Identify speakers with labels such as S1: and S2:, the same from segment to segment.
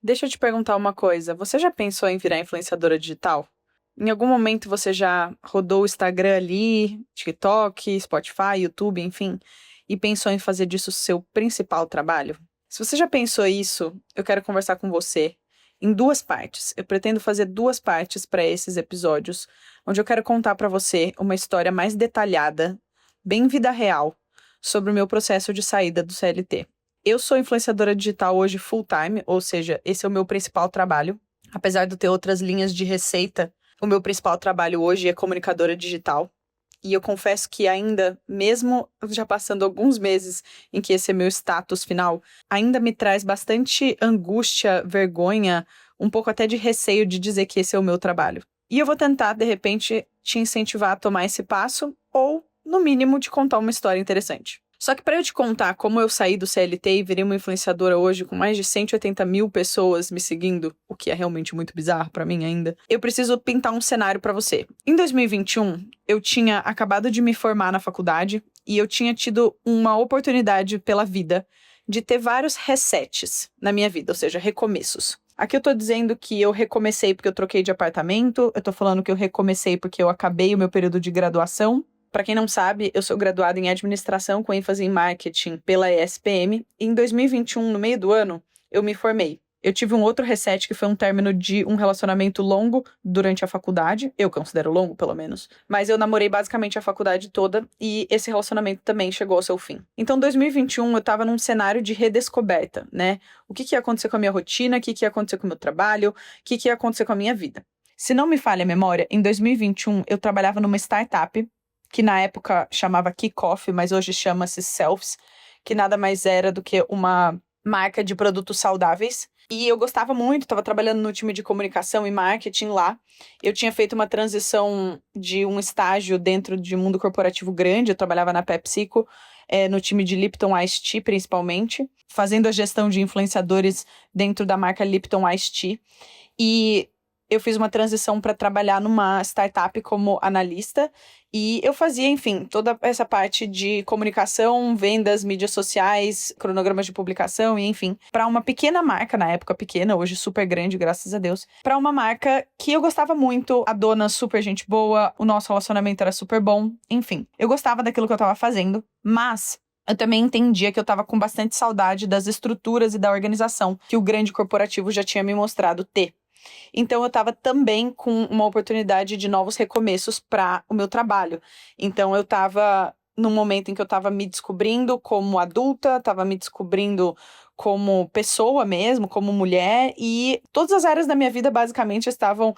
S1: Deixa eu te perguntar uma coisa. Você já pensou em virar influenciadora digital? Em algum momento você já rodou o Instagram ali, TikTok, Spotify, YouTube, enfim, e pensou em fazer disso seu principal trabalho? Se você já pensou isso, eu quero conversar com você em duas partes. Eu pretendo fazer duas partes para esses episódios, onde eu quero contar para você uma história mais detalhada, bem vida real, sobre o meu processo de saída do CLT. Eu sou influenciadora digital hoje full time, ou seja, esse é o meu principal trabalho. Apesar de eu ter outras linhas de receita, o meu principal trabalho hoje é comunicadora digital. E eu confesso que ainda, mesmo já passando alguns meses em que esse é meu status final, ainda me traz bastante angústia, vergonha, um pouco até de receio de dizer que esse é o meu trabalho. E eu vou tentar, de repente, te incentivar a tomar esse passo ou, no mínimo, te contar uma história interessante. Só que para eu te contar como eu saí do CLT e virei uma influenciadora hoje com mais de 180 mil pessoas me seguindo, o que é realmente muito bizarro para mim ainda, eu preciso pintar um cenário para você. Em 2021, eu tinha acabado de me formar na faculdade e eu tinha tido uma oportunidade pela vida de ter vários resets na minha vida, ou seja, recomeços. Aqui eu tô dizendo que eu recomecei porque eu troquei de apartamento, eu tô falando que eu recomecei porque eu acabei o meu período de graduação. Para quem não sabe, eu sou graduada em administração com ênfase em marketing pela ESPM. E em 2021, no meio do ano, eu me formei. Eu tive um outro reset que foi um término de um relacionamento longo durante a faculdade. Eu considero longo, pelo menos. Mas eu namorei basicamente a faculdade toda e esse relacionamento também chegou ao seu fim. Então, 2021, eu tava num cenário de redescoberta, né? O que ia acontecer com a minha rotina, o que ia acontecer com o meu trabalho, o que ia acontecer com a minha vida. Se não me falha a memória, em 2021, eu trabalhava numa startup que na época chamava Kickoff, mas hoje chama-se Selfs, que nada mais era do que uma marca de produtos saudáveis. E eu gostava muito, estava trabalhando no time de comunicação e marketing lá. Eu tinha feito uma transição de um estágio dentro de um mundo corporativo grande, eu trabalhava na PepsiCo, no time de Lipton Ice Tea, principalmente, fazendo a gestão de influenciadores dentro da marca Lipton Ice Tea. E eu fiz uma transição para trabalhar numa startup como analista e eu fazia, enfim, toda essa parte de comunicação, vendas, mídias sociais, cronogramas de publicação e, enfim, para uma pequena marca, na época pequena, hoje super grande, graças a Deus, para uma marca que eu gostava muito, a dona super gente boa, o nosso relacionamento era super bom, enfim, eu gostava daquilo que eu tava fazendo, mas eu também entendia que eu tava com bastante saudade das estruturas e da organização que o grande corporativo já tinha me mostrado ter. Então eu estava também com uma oportunidade de novos recomeços para o meu trabalho. Então eu estava num momento em que eu estava me descobrindo como adulta, estava me descobrindo como pessoa mesmo, como mulher, e todas as áreas da minha vida basicamente estavam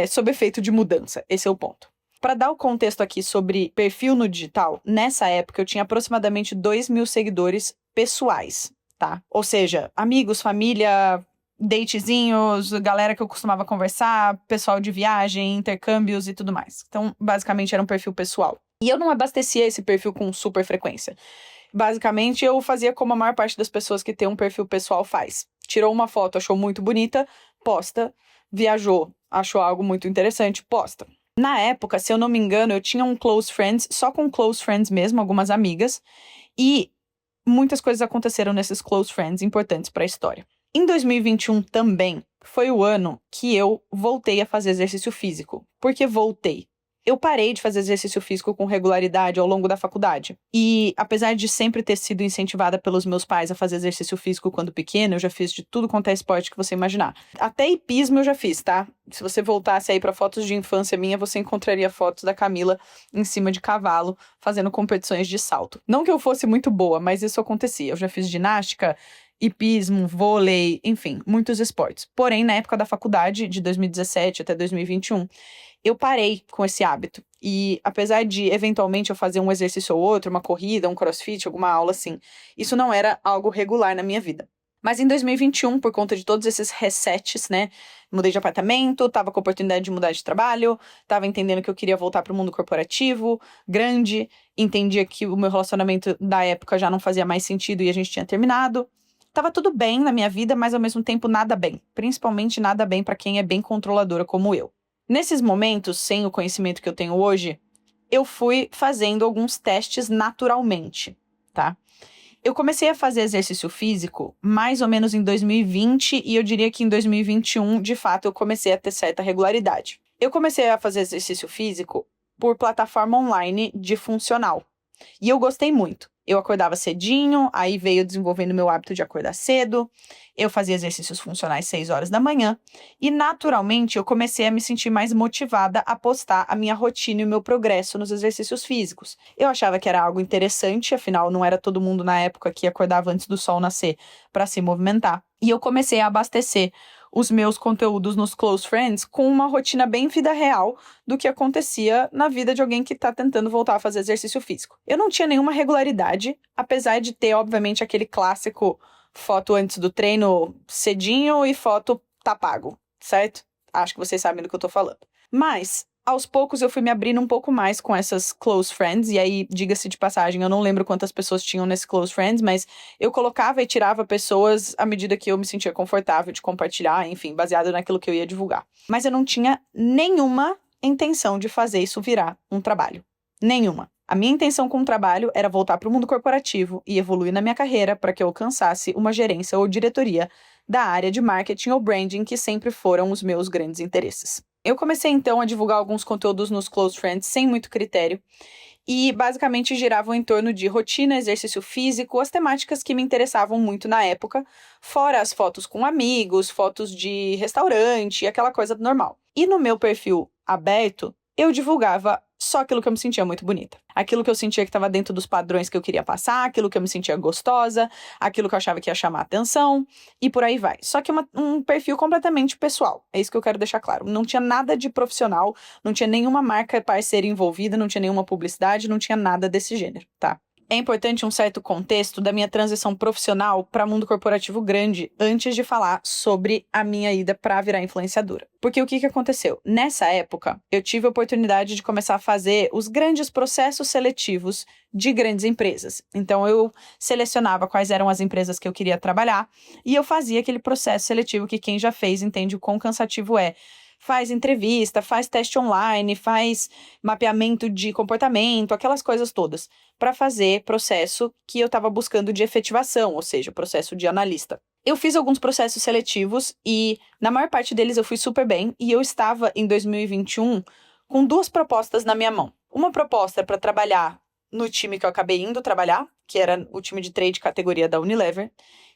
S1: sob efeito de mudança. Esse é o ponto. Para dar o contexto aqui sobre perfil no digital, nessa época eu tinha aproximadamente 2.000 seguidores pessoais, tá? Ou seja, amigos, família, datezinhos, galera que eu costumava conversar, pessoal de viagem, intercâmbios e tudo mais. Então, basicamente, era um perfil pessoal. E eu não abastecia esse perfil com super frequência. Basicamente, eu fazia como a maior parte das pessoas que tem um perfil pessoal faz. Tirou uma foto, achou muito bonita, posta. Viajou, achou algo muito interessante, posta. Na época, se eu não me engano, eu tinha um close friends, só com close friends mesmo, algumas amigas. E muitas coisas aconteceram nesses close friends importantes para a história. Em 2021 também foi o ano que eu voltei a fazer exercício físico. Por que voltei? Eu parei de fazer exercício físico com regularidade ao longo da faculdade. E apesar de sempre ter sido incentivada pelos meus pais a fazer exercício físico quando pequena, eu já fiz de tudo quanto é esporte que você imaginar. Até hipismo eu já fiz, tá? Se você voltasse aí para fotos de infância minha, você encontraria fotos da Camila em cima de cavalo, fazendo competições de salto. Não que eu fosse muito boa, mas isso acontecia. Eu já fiz ginástica, hipismo, vôlei, enfim, muitos esportes. Porém, na época da faculdade, de 2017 até 2021, eu parei com esse hábito. E apesar de, eventualmente, eu fazer um exercício ou outro, uma corrida, um crossfit, alguma aula assim, isso não era algo regular na minha vida. Mas em 2021, por conta de todos esses resets, né, mudei de apartamento, tava com a oportunidade de mudar de trabalho, tava entendendo que eu queria voltar pro mundo corporativo, grande, entendia que o meu relacionamento da época já não fazia mais sentido e a gente tinha terminado. Tava tudo bem na minha vida, mas ao mesmo tempo nada bem. Principalmente nada bem para quem é bem controladora como eu. Nesses momentos, sem o conhecimento que eu tenho hoje, eu fui fazendo alguns testes naturalmente, tá? Eu comecei a fazer exercício físico mais ou menos em 2020 e eu diria que em 2021, de fato, eu comecei a ter certa regularidade. Eu comecei a fazer exercício físico por plataforma online de funcional. E eu gostei muito. Eu acordava cedinho, aí veio desenvolvendo meu hábito de acordar cedo. Eu fazia exercícios funcionais 6 horas da manhã. E, naturalmente, eu comecei a me sentir mais motivada a postar a minha rotina e o meu progresso nos exercícios físicos. Eu achava que era algo interessante, afinal, não era todo mundo na época que acordava antes do sol nascer para se movimentar. E eu comecei a abastecer os meus conteúdos nos Close Friends com uma rotina bem vida real do que acontecia na vida de alguém que está tentando voltar a fazer exercício físico. Eu não tinha nenhuma regularidade, apesar de ter, obviamente, aquele clássico foto antes do treino cedinho e foto tá pago, certo? Acho que vocês sabem do que eu tô falando. Mas, aos poucos, eu fui me abrindo um pouco mais com essas Close Friends, e aí, diga-se de passagem, eu não lembro quantas pessoas tinham nesse Close Friends, mas eu colocava e tirava pessoas à medida que eu me sentia confortável de compartilhar, enfim, baseado naquilo que eu ia divulgar. Mas eu não tinha nenhuma intenção de fazer isso virar um trabalho. Nenhuma. A minha intenção com o trabalho era voltar para o mundo corporativo e evoluir na minha carreira para que eu alcançasse uma gerência ou diretoria da área de marketing ou branding, que sempre foram os meus grandes interesses. Eu comecei então a divulgar alguns conteúdos nos Close Friends sem muito critério e basicamente giravam em torno de rotina, exercício físico, as temáticas que me interessavam muito na época, fora as fotos com amigos, fotos de restaurante, aquela coisa normal. E no meu perfil aberto, eu divulgava só aquilo que eu me sentia muito bonita. Aquilo que eu sentia que estava dentro dos padrões que eu queria passar, aquilo que eu me sentia gostosa, aquilo que eu achava que ia chamar atenção, e por aí vai. Só que um perfil completamente pessoal. É isso que eu quero deixar claro. Não tinha nada de profissional, não tinha nenhuma marca parceira envolvida, não tinha nenhuma publicidade, não tinha nada desse gênero, tá? É importante um certo contexto da minha transição profissional para mundo corporativo grande antes de falar sobre a minha ida para virar influenciadora. Porque o que aconteceu? Nessa época, eu tive a oportunidade de começar a fazer os grandes processos seletivos de grandes empresas. Então, eu selecionava quais eram as empresas que eu queria trabalhar e eu fazia aquele processo seletivo que quem já fez entende o quão cansativo é. Faz entrevista, faz teste online, faz mapeamento de comportamento, aquelas coisas todas, para fazer processo que eu estava buscando de efetivação, ou seja, processo de analista. Eu fiz alguns processos seletivos e na maior parte deles eu fui super bem e eu estava em 2021 com 2 propostas na minha mão. Uma proposta para trabalhar no time que eu acabei indo trabalhar, que era o time de trade categoria da Unilever,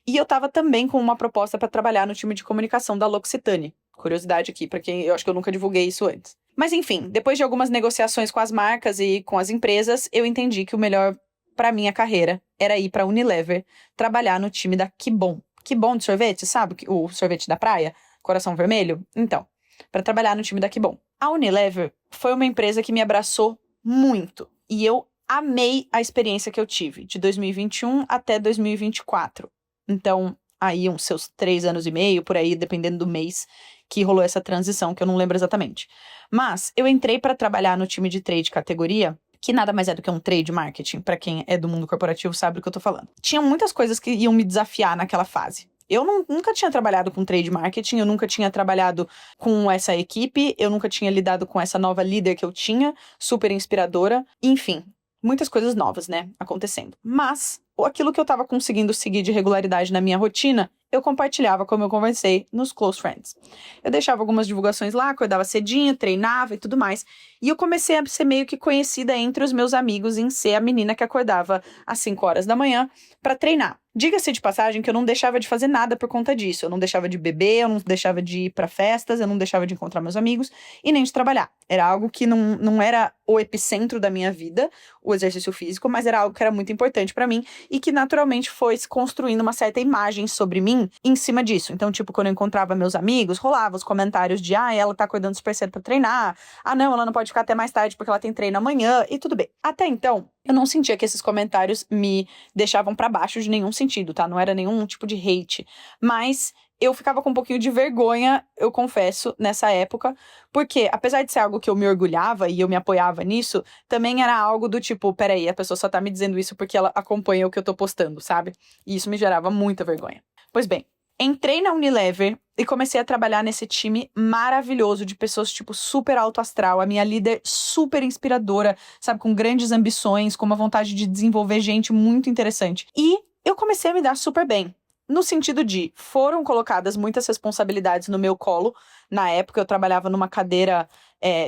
S1: e eu estava também com uma proposta para trabalhar no time de comunicação da L'Occitane. Curiosidade aqui, para quem eu acho que eu nunca divulguei isso antes. Mas enfim, depois de algumas negociações com as marcas e com as empresas, eu entendi que o melhor para minha carreira era ir para a Unilever, trabalhar no time da Que Bom. Que Bom de sorvete, sabe? O sorvete da praia, coração vermelho. Então, para trabalhar no time da Que Bom. A Unilever foi uma empresa que me abraçou muito e eu amei a experiência que eu tive de 2021 até 2024. Então, aí uns seus 3 anos e meio, por aí, dependendo do mês que rolou essa transição, que eu não lembro exatamente. Mas eu entrei para trabalhar no time de trade categoria, que nada mais é do que um trade marketing, para quem é do mundo corporativo sabe do que eu tô falando. Tinham muitas coisas que iam me desafiar naquela fase. Eu nunca tinha trabalhado com trade marketing, eu nunca tinha trabalhado com essa equipe, eu nunca tinha lidado com essa nova líder que eu tinha, super inspiradora, enfim, muitas coisas novas, né, acontecendo. Mas aquilo que eu tava conseguindo seguir de regularidade na minha rotina, eu compartilhava, como eu conversei, nos Close Friends. Eu deixava algumas divulgações lá, acordava cedinho, treinava e tudo mais. E eu comecei a ser meio que conhecida entre os meus amigos em ser a menina que acordava às 5 horas da manhã para treinar. Diga-se de passagem que eu não deixava de fazer nada por conta disso. Eu não deixava de beber, eu não deixava de ir para festas, eu não deixava de encontrar meus amigos e nem de trabalhar. Era algo que não era o epicentro da minha vida, o exercício físico, mas era algo que era muito importante para mim e que naturalmente foi se construindo uma certa imagem sobre mim em cima disso. Então, tipo, quando eu encontrava meus amigos, rolava os comentários de ela tá acordando super cedo pra treinar, não, ela não pode ficar até mais tarde porque ela tem treino amanhã, e tudo bem. Até então, eu não sentia que esses comentários me deixavam pra baixo de nenhum sentido, tá? Não era nenhum tipo de hate, mas eu ficava com um pouquinho de vergonha, eu confesso, nessa época, porque apesar de ser algo que eu me orgulhava e eu me apoiava nisso, também era algo do tipo, peraí, a pessoa só tá me dizendo isso porque ela acompanha o que eu tô postando, sabe? E isso me gerava muita vergonha. Pois bem, entrei na Unilever e comecei a trabalhar nesse time maravilhoso de pessoas, tipo, super alto astral. A minha líder super inspiradora, sabe, com grandes ambições, com uma vontade de desenvolver gente muito interessante. E eu comecei a me dar super bem. No sentido de, foram colocadas muitas responsabilidades no meu colo. Na época, eu trabalhava numa cadeira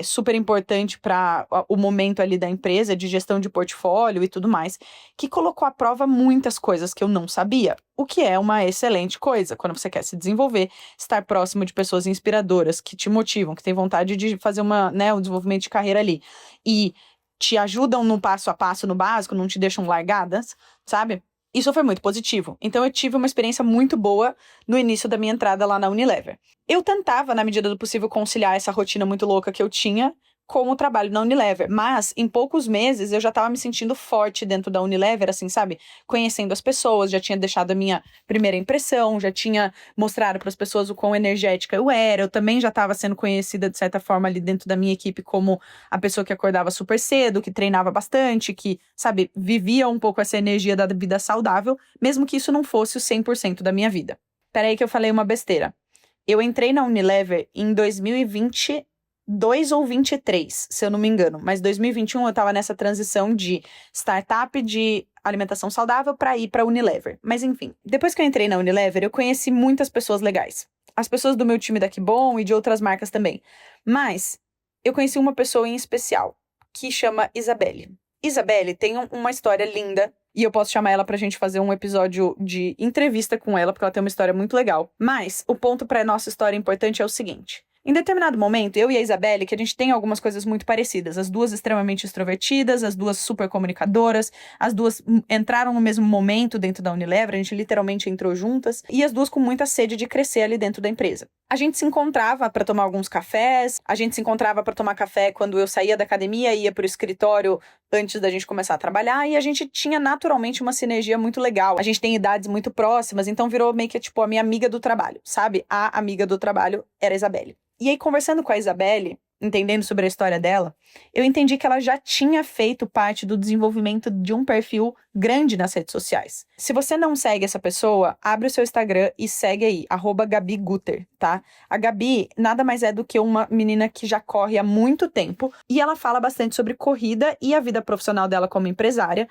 S1: super importante para o momento ali da empresa, de gestão de portfólio e tudo mais, que colocou à prova muitas coisas que eu não sabia, o que é uma excelente coisa quando você quer se desenvolver, estar próximo de pessoas inspiradoras, que te motivam, que têm vontade de fazer um desenvolvimento de carreira ali, e te ajudam no passo a passo, no básico, não te deixam largadas, sabe? Isso foi muito positivo. Então, eu tive uma experiência muito boa no início da minha entrada lá na Unilever. Eu tentava, na medida do possível, conciliar essa rotina muito louca que eu tinha com o trabalho na Unilever. Mas, em poucos meses, eu já estava me sentindo forte dentro da Unilever, assim, sabe? Conhecendo as pessoas, já tinha deixado a minha primeira impressão, já tinha mostrado para as pessoas o quão energética eu era. Eu também já estava sendo conhecida, de certa forma, ali dentro da minha equipe como a pessoa que acordava super cedo, que treinava bastante, que, sabe, vivia um pouco essa energia da vida saudável, mesmo que isso não fosse o 100% da minha vida. Peraí que eu falei uma besteira. Eu entrei na Unilever em 2022 ou 23, se eu não me engano. Mas 2021 eu tava nessa transição de startup de alimentação saudável para ir para Unilever. Mas enfim, depois que eu entrei na Unilever, eu conheci muitas pessoas legais. As pessoas do meu time da Que Bom e de outras marcas também. Mas eu conheci uma pessoa em especial, que chama Isabelle. Isabelle tem uma história linda. E eu posso chamar ela pra gente fazer um episódio de entrevista com ela, porque ela tem uma história muito legal. Mas o ponto pra nossa história importante é o seguinte. Em determinado momento, eu e a Isabelle, que a gente tem algumas coisas muito parecidas, as duas extremamente extrovertidas, as duas super comunicadoras, as duas entraram no mesmo momento dentro da Unilever, a gente literalmente entrou juntas, e as duas com muita sede de crescer ali dentro da empresa. A gente se encontrava para tomar alguns cafés, a gente se encontrava para tomar café quando eu saía da academia e ia pro escritório antes da gente começar a trabalhar, e a gente tinha naturalmente uma sinergia muito legal. A gente tem idades muito próximas, então virou meio que tipo a minha amiga do trabalho, sabe? A amiga do trabalho era a Isabelle. E aí, conversando com a Isabelle, entendendo sobre a história dela, eu entendi que ela já tinha feito parte do desenvolvimento de um perfil grande nas redes sociais. Se você não segue essa pessoa, abre o seu Instagram e segue aí, @Gabi Guter, tá? A Gabi nada mais é do que uma menina que já corre há muito tempo e ela fala bastante sobre corrida e a vida profissional dela como empresária,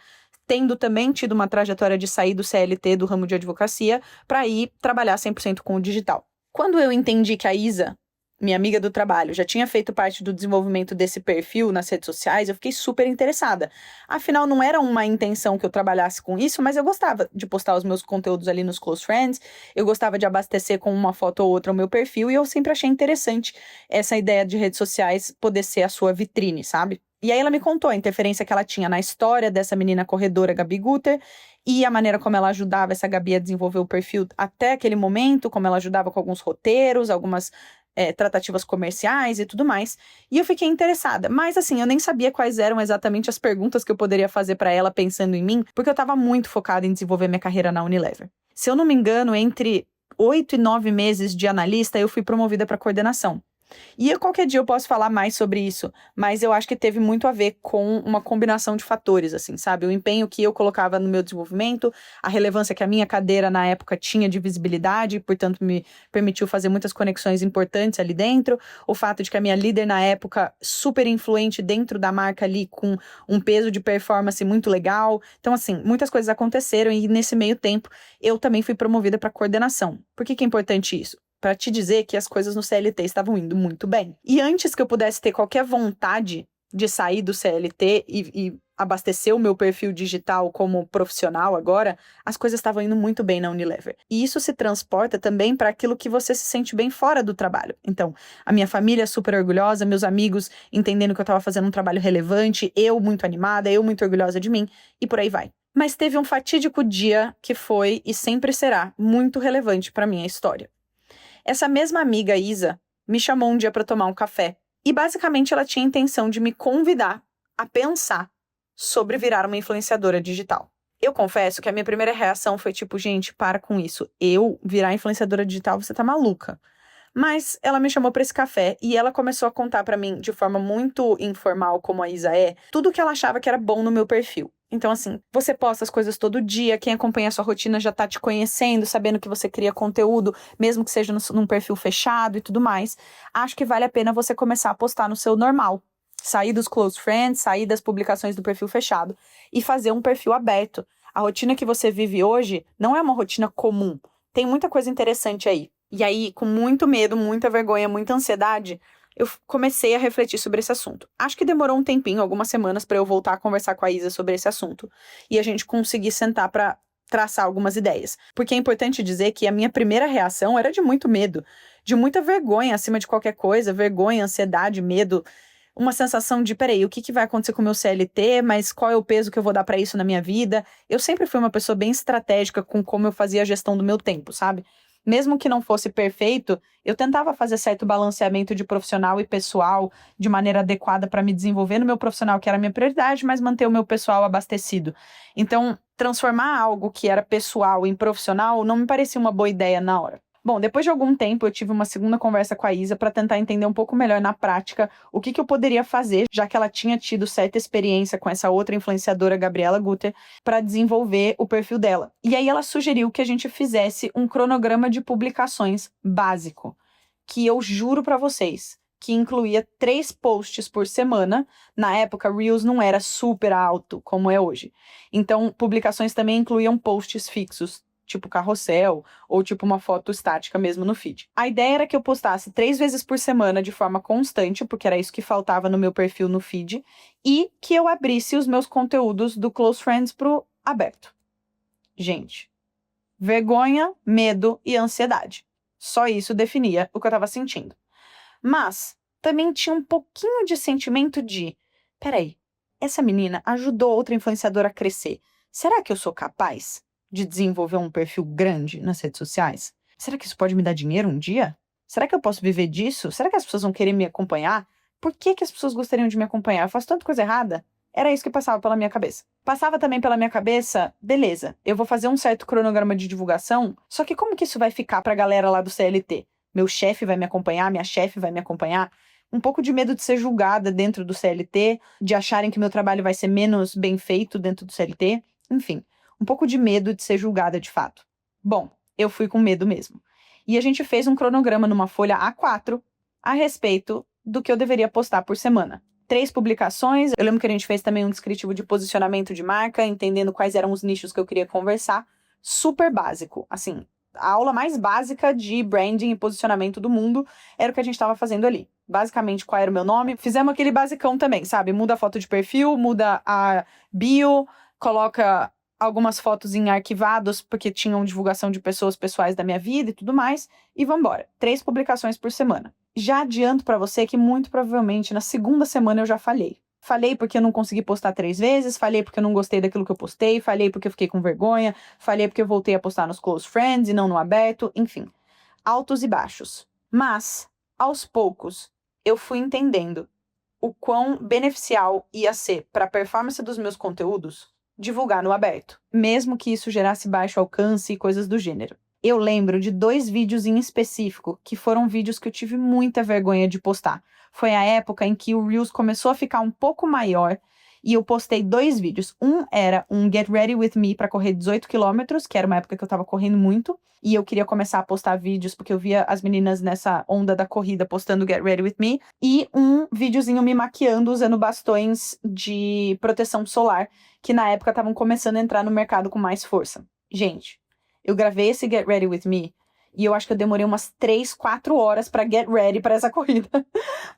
S1: tendo também tido uma trajetória de sair do CLT, do ramo de advocacia, para ir trabalhar 100% com o digital. Quando eu entendi que a Isa, minha amiga do trabalho, já tinha feito parte do desenvolvimento desse perfil nas redes sociais, eu fiquei super interessada. Afinal, não era uma intenção que eu trabalhasse com isso, mas eu gostava de postar os meus conteúdos ali nos Close Friends, eu gostava de abastecer com uma foto ou outra o meu perfil, e eu sempre achei interessante essa ideia de redes sociais poder ser a sua vitrine, sabe? E aí ela me contou a interferência que ela tinha na história dessa menina corredora, Gabi Guter, e a maneira como ela ajudava essa Gabi a desenvolver o perfil até aquele momento, como ela ajudava com alguns roteiros, algumas tratativas comerciais e tudo mais. E eu fiquei interessada. Mas assim, eu nem sabia quais eram exatamente as perguntas que eu poderia fazer para ela pensando em mim, porque eu estava muito focada em desenvolver minha carreira na Unilever. Se eu não me engano, entre 8 e 9 meses de analista, eu fui promovida para coordenação. E qualquer dia eu posso falar mais sobre isso, mas eu acho que teve muito a ver com uma combinação de fatores, assim, sabe? O empenho que eu colocava no meu desenvolvimento, a relevância que a minha cadeira na época tinha de visibilidade, portanto me permitiu fazer muitas conexões importantes ali dentro, o fato de que a minha líder na época, super influente dentro da marca ali, com um peso de performance muito legal. Então, assim, muitas coisas aconteceram e nesse meio tempo eu também fui promovida para coordenação. Por que é importante isso? Para te dizer que as coisas no CLT estavam indo muito bem. E antes que eu pudesse ter qualquer vontade de sair do CLT e abastecer o meu perfil digital como profissional agora, as coisas estavam indo muito bem na Unilever. E isso se transporta também para aquilo que você se sente bem fora do trabalho. Então, a minha família super orgulhosa, meus amigos entendendo que eu estava fazendo um trabalho relevante, eu muito animada, eu muito orgulhosa de mim, e por aí vai. Mas teve um fatídico dia que foi e sempre será muito relevante para minha história. Essa mesma amiga, Isa, me chamou um dia para tomar um café. E basicamente ela tinha a intenção de me convidar a pensar sobre virar uma influenciadora digital. Eu confesso que a minha primeira reação foi tipo, gente, para com isso. Eu virar influenciadora digital, você tá maluca. Mas ela me chamou para esse café e ela começou a contar para mim, de forma muito informal, como a Isa é, tudo que ela achava que era bom no meu perfil. Então, assim, você posta as coisas todo dia, quem acompanha a sua rotina já tá te conhecendo, sabendo que você cria conteúdo, mesmo que seja num perfil fechado e tudo mais. Acho que vale a pena você começar a postar no seu normal. Sair dos close friends, sair das publicações do perfil fechado e fazer um perfil aberto. A rotina que você vive hoje não é uma rotina comum. Tem muita coisa interessante aí. E aí, com muito medo, muita vergonha, muita ansiedade, eu comecei a refletir sobre esse assunto. Acho que demorou um tempinho, algumas semanas, para eu voltar a conversar com a Isa sobre esse assunto. E a gente conseguir sentar para traçar algumas ideias. Porque é importante dizer que a minha primeira reação era de muito medo, de muita vergonha acima de qualquer coisa, vergonha, ansiedade, medo, uma sensação de, peraí, o que vai acontecer com o meu CLT, mas qual é o peso que eu vou dar para isso na minha vida? Eu sempre fui uma pessoa bem estratégica com como eu fazia a gestão do meu tempo, sabe? Mesmo que não fosse perfeito, eu tentava fazer certo balanceamento de profissional e pessoal de maneira adequada para me desenvolver no meu profissional, que era a minha prioridade, mas manter o meu pessoal abastecido. Então, transformar algo que era pessoal em profissional não me parecia uma boa ideia na hora. Bom, depois de algum tempo, eu tive uma segunda conversa com a Isa para tentar entender um pouco melhor na prática o que eu poderia fazer, já que ela tinha tido certa experiência com essa outra influenciadora, Gabriela Guter, para desenvolver o perfil dela. E aí ela sugeriu que a gente fizesse um cronograma de publicações básico, que eu juro para vocês, que incluía 3 posts por semana. Na época, Reels não era super alto como é hoje. Então, publicações também incluíam posts fixos, tipo carrossel, ou tipo uma foto estática mesmo no feed. A ideia era que eu postasse 3 vezes por semana de forma constante, porque era isso que faltava no meu perfil no feed, e que eu abrisse os meus conteúdos do Close Friends pro aberto. Gente, vergonha, medo e ansiedade. Só isso definia o que eu tava sentindo. Mas também tinha um pouquinho de sentimento de, peraí, essa menina ajudou outra influenciadora a crescer. Será que eu sou capaz de desenvolver um perfil grande nas redes sociais? Será que isso pode me dar dinheiro um dia? Será que eu posso viver disso? Será que as pessoas vão querer me acompanhar? Por que as pessoas gostariam de me acompanhar? Eu faço tanta coisa errada? Era isso que passava pela minha cabeça. Passava também pela minha cabeça, beleza, eu vou fazer um certo cronograma de divulgação, só que como que isso vai ficar pra galera lá do CLT? Meu chefe vai me acompanhar, minha chefe vai me acompanhar? Um pouco de medo de ser julgada dentro do CLT, de acharem que meu trabalho vai ser menos bem feito dentro do CLT, enfim, um pouco de medo de ser julgada de fato. Bom, eu fui com medo mesmo. E a gente fez um cronograma numa folha A4 a respeito do que eu deveria postar por semana. 3 publicações, eu lembro que a gente fez também um descritivo de posicionamento de marca, entendendo quais eram os nichos que eu queria conversar. Super básico, assim, a aula mais básica de branding e posicionamento do mundo era o que a gente estava fazendo ali. Basicamente, qual era o meu nome. Fizemos aquele basicão também, sabe? Muda a foto de perfil, muda a bio, coloca algumas fotos em arquivados, porque tinham divulgação de pessoas pessoais da minha vida e tudo mais, e vambora. 3 publicações por semana. Já adianto pra você que muito provavelmente na segunda semana eu já falhei. Falei porque eu não consegui postar 3 vezes, falei porque eu não gostei daquilo que eu postei, falei porque eu fiquei com vergonha, falei porque eu voltei a postar nos Close Friends e não no aberto, enfim. Altos e baixos. Mas, aos poucos, eu fui entendendo o quão beneficial ia ser para a performance dos meus conteúdos divulgar no aberto, mesmo que isso gerasse baixo alcance e coisas do gênero. Eu lembro de 2 vídeos em específico que foram vídeos que eu tive muita vergonha de postar. Foi a época em que o Reels começou a ficar um pouco maior e eu postei 2 vídeos. Um era um Get Ready With Me para correr 18 quilômetros, que era uma época que eu tava correndo muito, e eu queria começar a postar vídeos porque eu via as meninas nessa onda da corrida postando Get Ready With Me, e um videozinho me maquiando usando bastões de proteção solar, que na época estavam começando a entrar no mercado com mais força. Gente, eu gravei esse Get Ready With Me e eu acho que eu demorei umas 3, 4 horas pra get ready pra essa corrida.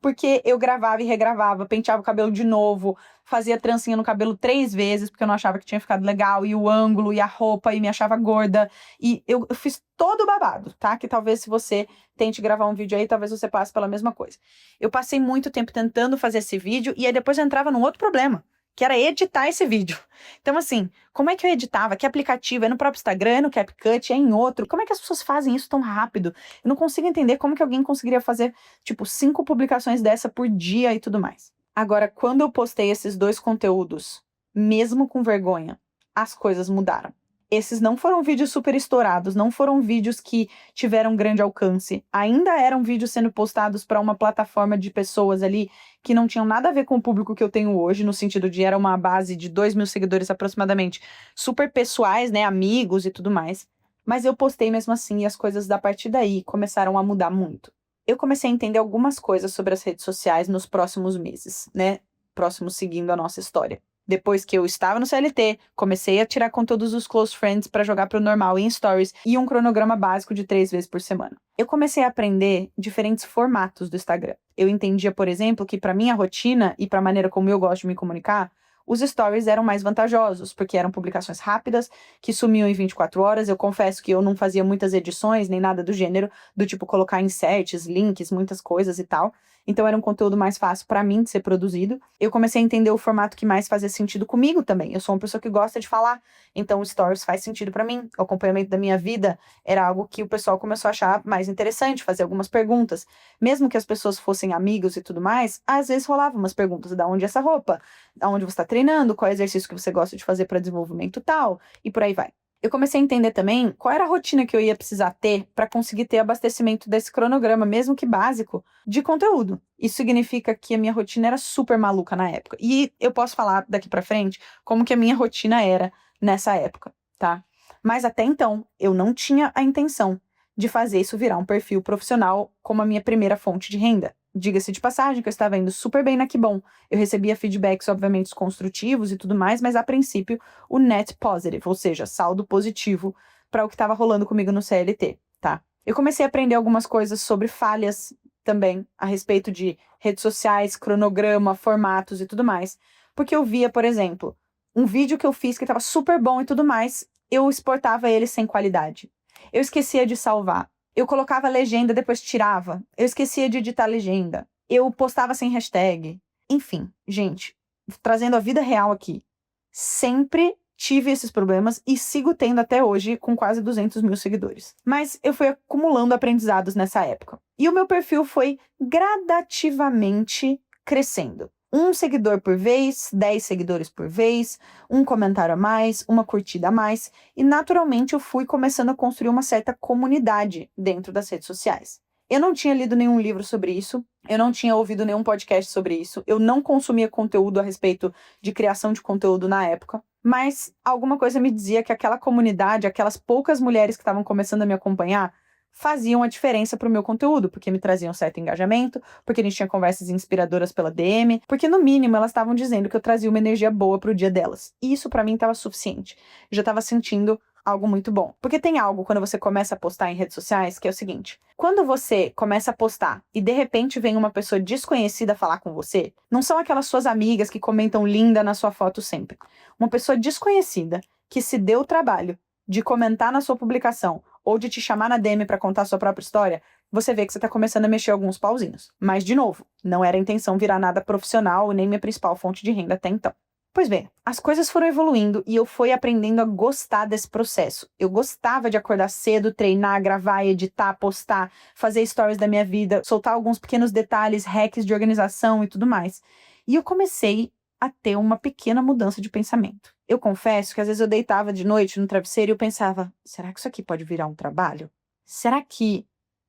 S1: Porque eu gravava e regravava, penteava o cabelo de novo, fazia trancinha no cabelo 3 vezes, porque eu não achava que tinha ficado legal, e o ângulo, e a roupa, e me achava gorda. E eu fiz todo o babado, tá? Que talvez se você tente gravar um vídeo aí, talvez você passe pela mesma coisa. Eu passei muito tempo tentando fazer esse vídeo, e aí depois eu entrava num outro problema, que era editar esse vídeo. Então, assim, como é que eu editava? Que aplicativo? É no próprio Instagram, é no CapCut, é em outro? Como é que as pessoas fazem isso tão rápido? Eu não consigo entender como que alguém conseguiria fazer, tipo, 5 publicações dessa por dia e tudo mais. Agora, quando eu postei esses 2 conteúdos, mesmo com vergonha, as coisas mudaram. Esses não foram vídeos super estourados, não foram vídeos que tiveram grande alcance. Ainda eram vídeos sendo postados para uma plataforma de pessoas ali que não tinham nada a ver com o público que eu tenho hoje, no sentido de era uma base de 2.000 seguidores aproximadamente, super pessoais, né, amigos e tudo mais. Mas eu postei mesmo assim e as coisas da partir daí começaram a mudar muito. Eu comecei a entender algumas coisas sobre as redes sociais nos próximos meses, né, próximos seguindo a nossa história. Depois que eu estava no CLT, comecei a tirar conteúdos dos close friends para jogar pro normal em stories e um cronograma básico de 3 vezes por semana. Eu comecei a aprender diferentes formatos do Instagram. Eu entendia, por exemplo, que para minha rotina e para a maneira como eu gosto de me comunicar, os stories eram mais vantajosos, porque eram publicações rápidas, que sumiam em 24 horas. Eu confesso que eu não fazia muitas edições, nem nada do gênero, do tipo colocar inserts, links, muitas coisas e tal. Então era um conteúdo mais fácil para mim de ser produzido. Eu comecei a entender o formato que mais fazia sentido comigo também. Eu sou uma pessoa que gosta de falar, então o stories faz sentido para mim. O acompanhamento da minha vida era algo que o pessoal começou a achar mais interessante, fazer algumas perguntas. Mesmo que as pessoas fossem amigos e tudo mais, às vezes rolavam umas perguntas: da onde é essa roupa? Aonde você está treinando? Qual é o exercício que você gosta de fazer para desenvolvimento tal? E por aí vai. Eu comecei a entender também qual era a rotina que eu ia precisar ter para conseguir ter abastecimento desse cronograma, mesmo que básico, de conteúdo. Isso significa que a minha rotina era super maluca na época. E eu posso falar daqui para frente como que a minha rotina era nessa época, tá? Mas até então, eu não tinha a intenção de fazer isso virar um perfil profissional como a minha primeira fonte de renda. Diga-se de passagem que eu estava indo super bem na Que Bom. Eu recebia feedbacks, obviamente, construtivos e tudo mais, mas a princípio o net positive, ou seja, saldo positivo para o que estava rolando comigo no CLT, tá? Eu comecei a aprender algumas coisas sobre falhas também, a respeito de redes sociais, cronograma, formatos e tudo mais, porque eu via, por exemplo, um vídeo que eu fiz que estava super bom e tudo mais, eu exportava ele sem qualidade. Eu esquecia de salvar. Eu colocava legenda, depois tirava. Eu esquecia de editar legenda. Eu postava sem hashtag. Enfim, gente, trazendo a vida real aqui. Sempre tive esses problemas e sigo tendo até hoje com quase 200 mil seguidores. Mas eu fui acumulando aprendizados nessa época. E o meu perfil foi gradativamente crescendo. 1 seguidor por vez, 10 seguidores por vez, um comentário a mais, uma curtida a mais, e naturalmente eu fui começando a construir uma certa comunidade dentro das redes sociais. Eu não tinha lido nenhum livro sobre isso, eu não tinha ouvido nenhum podcast sobre isso, eu não consumia conteúdo a respeito de criação de conteúdo na época, mas alguma coisa me dizia que aquela comunidade, aquelas poucas mulheres que estavam começando a me acompanhar, faziam a diferença pro meu conteúdo, porque me traziam certo engajamento, porque a gente tinha conversas inspiradoras pela DM, porque no mínimo elas estavam dizendo que eu trazia uma energia boa pro dia delas. E isso pra mim tava suficiente. Eu já tava sentindo algo muito bom. Porque tem algo quando você começa a postar em redes sociais que é o seguinte: quando você começa a postar e de repente vem uma pessoa desconhecida falar com você, não são aquelas suas amigas que comentam linda na sua foto sempre. Uma pessoa desconhecida que se deu o trabalho de comentar na sua publicação ou de te chamar na DM para contar a sua própria história, você vê que você tá começando a mexer alguns pauzinhos. Mas, de novo, não era a intenção virar nada profissional nem minha principal fonte de renda até então. Pois bem, as coisas foram evoluindo e eu fui aprendendo a gostar desse processo. Eu gostava de acordar cedo, treinar, gravar, editar, postar, fazer stories da minha vida, soltar alguns pequenos detalhes, hacks de organização e tudo mais. E eu comecei a ter uma pequena mudança de pensamento. Eu confesso que às vezes eu deitava de noite no travesseiro e eu pensava: será que isso aqui pode virar um trabalho? Será que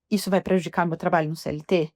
S1: isso vai prejudicar meu trabalho no CLT?